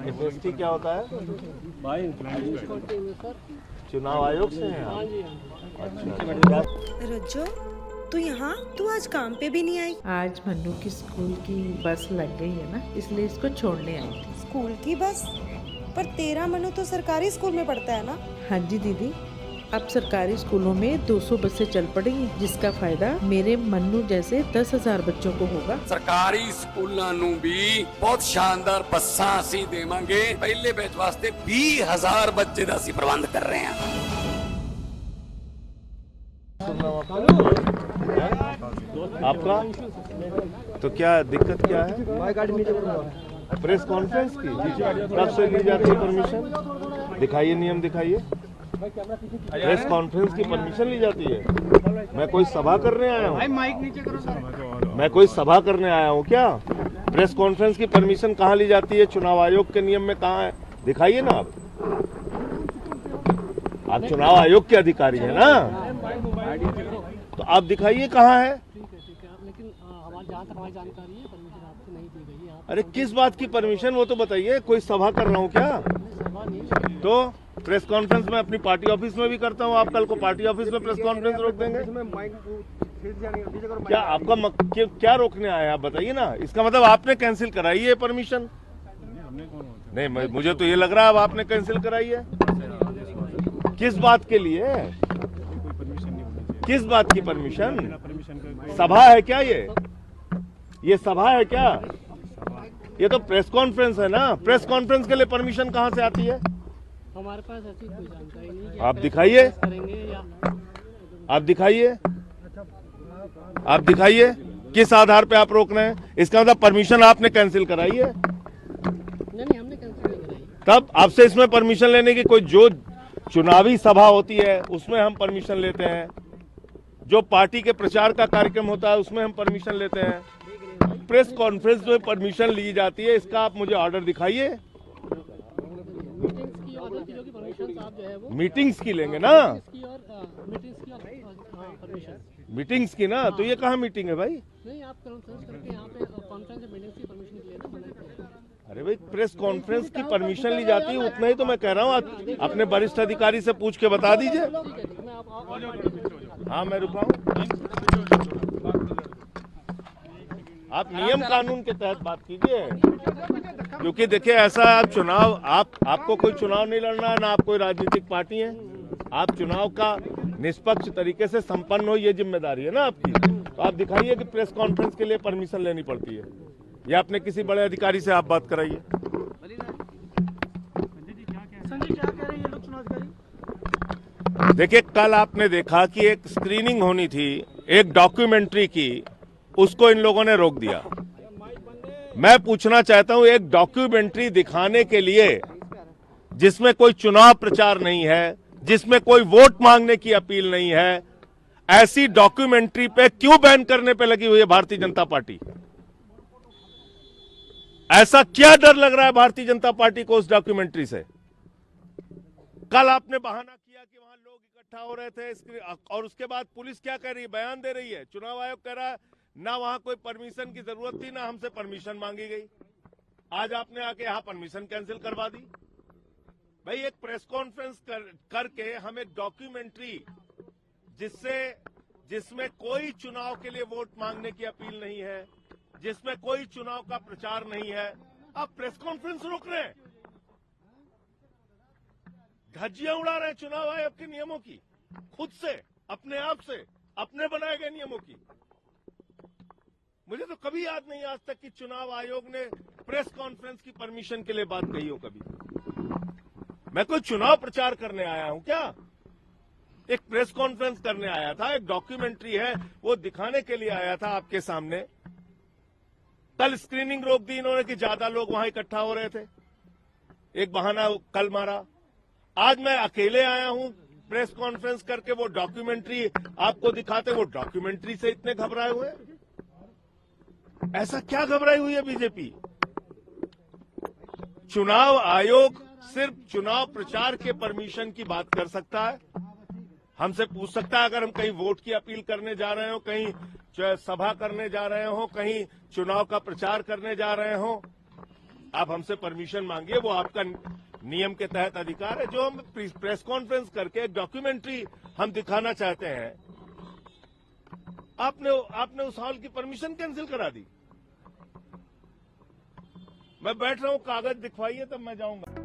MST क्या होता है? चुनाव आयोग से हैं आप? अच्छा। रज्जो, तू यहाँ? तू आज काम पे भी नहीं आई? आज मन्नू की स्कूल की बस लग गई है ना, इसलिए इसको छोड़ने आई थी। स्कूल की बस? पर तेरा मनु तो सरकारी स्कूल में पढ़ता है ना? हाँ जी दीदी, अब सरकारी स्कूलों में 200 बसें चल पड़ेंगी, जिसका फायदा मेरे मन्नू जैसे 10,000 बच्चों को होगा। सरकारी स्कूलों नू भी बहुत शानदार बसां असी देवांगे। पहले बैच वास्ते 20,000 बच्चे दा असी प्रबंध कर रहे हैं। आपका तो क्या दिक्कत क्या है? प्रेस कॉन्फ्रेंस की कब से ली जाती है परमिशन? दिखाइए, नियम दिखाइए। प्रेस कॉन्फ्रेंस की परमिशन ली जाती है? मैं कोई सभा करने आया हूँ? मैं कोई सभा करने आया हूँ क्या? प्रेस कॉन्फ्रेंस की परमिशन कहाँ ली जाती है? चुनाव आयोग के नियम में कहाँ है? दिखाइए ना आप चुनाव आयोग के अधिकारी है ना, तो आप दिखाइए कहाँ है। लेकिन हमारी जानकारी है परमिशन आपको नहीं दी गई है। अरे किस बात की परमिशन, वो तो बताइए। कोई सभा कर रहा हूँ क्या? तो प्रेस कॉन्फ्रेंस में अपनी पार्टी ऑफिस में भी करता हूँ। आप कल को पार्टी ऑफिस में प्रेस कॉन्फ्रेंस रोक देंगे क्या? आपका क्या रोकने आए आप बताइए ना। इसका मतलब आपने कैंसिल कराई है परमिशन? नहीं, मुझे तो ये लग रहा है अब आपने कैंसिल कराई है। किस बात के लिए? किस बात की परमिशन? सभा है क्या ये सभा है क्या? ये तो प्रेस कॉन्फ्रेंस है ना। प्रेस कॉन्फ्रेंस के लिए परमिशन कहाँ से आती है? हमारे पास ऐसी कोई जानकारी नहीं है। आप दिखाइए, आप दिखाइए किस आधार पे आप रोक रहे हैं। इसका मतलब परमिशन आपने कैंसिल कराई है? नहीं, हमने कैंसिल नहीं कराई। तब आपसे इसमें परमिशन लेने की कोई, जो चुनावी सभा होती है उसमें हम परमिशन लेते हैं, जो पार्टी के प्रचार का कार्यक्रम होता है उसमें हम परमिशन लेते हैं। प्रेस कॉन्फ्रेंस में परमिशन ली जाती है, इसका आप मुझे ऑर्डर दिखाइए। मीटिंग्स की लेंगे ना, मीटिंग्स की ना। तो ये कहाँ मीटिंग है भाई? नहीं, आप कॉन्फ्रेंस करके यहाँ पे कॉन्फ्रेंस मीटिंग्स की परमिशन के लिए ना बनाते। अरे भाई, प्रेस कॉन्फ्रेंस की परमिशन ली जाती है, उतना ही तो मैं कह रहा हूँ। अपने वरिष्ठ अधिकारी से पूछ के बता दीजिए। हाँ, मैं रुका हूँ। आप नियम कानून के तहत बात कीजिए, क्योंकि देखिए ऐसा आप चुनाव, आपको कोई चुनाव नहीं लड़ना है ना, आप कोई राजनीतिक पार्टी है। आप चुनाव का निष्पक्ष तरीके से संपन्न हो, ये जिम्मेदारी है ना आपकी। तो आप दिखाइए कि प्रेस कॉन्फ्रेंस के लिए परमिशन लेनी पड़ती है, या अपने किसी बड़े अधिकारी से आप बात कराइए। देखिए, कल आपने देखा कि एक स्क्रीनिंग होनी थी एक डॉक्यूमेंट्री की, उसको इन लोगों ने रोक दिया। मैं पूछना चाहता हूं, एक डॉक्यूमेंट्री दिखाने के लिए जिसमें कोई चुनाव प्रचार नहीं है, जिसमें कोई वोट मांगने की अपील नहीं है, ऐसी डॉक्यूमेंट्री पे क्यों बैन करने पे लगी हुई है भारतीय जनता पार्टी? ऐसा क्या डर लग रहा है भारतीय जनता पार्टी को उस डॉक्यूमेंट्री से? कल आपने बहाना किया कि वहां लोग इकट्ठा हो रहे थे, और उसके बाद पुलिस क्या कह रही है? बयान दे रही है। चुनाव आयोग कह रहा है ना वहां कोई परमिशन की जरूरत थी, ना हमसे परमिशन मांगी गई। आज आपने आके यहां परमिशन कैंसिल करवा दी। भाई, एक प्रेस कॉन्फ्रेंस करके हम एक डॉक्यूमेंट्री जिसमें कोई चुनाव के लिए वोट मांगने की अपील नहीं है, जिसमें कोई चुनाव का प्रचार नहीं है, आप प्रेस कॉन्फ्रेंस रोक रहे हैं, धज्जियां उड़ा रहे हैं चुनाव आयोग के नियमों की, खुद से, अपने आप से, अपने बनाए गए नियमों की। मुझे तो कभी याद नहीं आज तक कि चुनाव आयोग ने प्रेस कॉन्फ्रेंस की परमिशन के लिए बात कही हो कभी। मैं कोई चुनाव प्रचार करने आया हूं क्या? एक प्रेस कॉन्फ्रेंस करने आया था, एक डॉक्यूमेंट्री है वो दिखाने के लिए आया था आपके सामने। कल स्क्रीनिंग रोक दी इन्होंने कि ज्यादा लोग वहां इकट्ठा हो रहे थे, एक बहाना कल मारा। आज मैं अकेले आया हूं प्रेस कॉन्फ्रेंस करके, वो डॉक्यूमेंट्री आपको दिखाते, वो डॉक्यूमेंट्री से इतने घबराए हुए। ऐसा क्या घबराई हुई है बीजेपी? चुनाव आयोग सिर्फ चुनाव प्रचार के परमिशन की बात कर सकता है। हमसे पूछ सकता है अगर हम कहीं वोट की अपील करने जा रहे हो, कहीं चाहे सभा करने जा रहे हो, कहीं चुनाव का प्रचार करने जा रहे हो, आप हमसे परमिशन मांगिए, वो आपका नियम के तहत अधिकार है। जो हम प्रेस कॉन्फ्रेंस करके एक डॉक्यूमेंट्री हम दिखाना चाहते हैं, आपने उस हॉल की परमिशन कैंसिल करा दी। मैं बैठ रहा हूं, कागज दिखवाइए तब मैं जाऊंगा।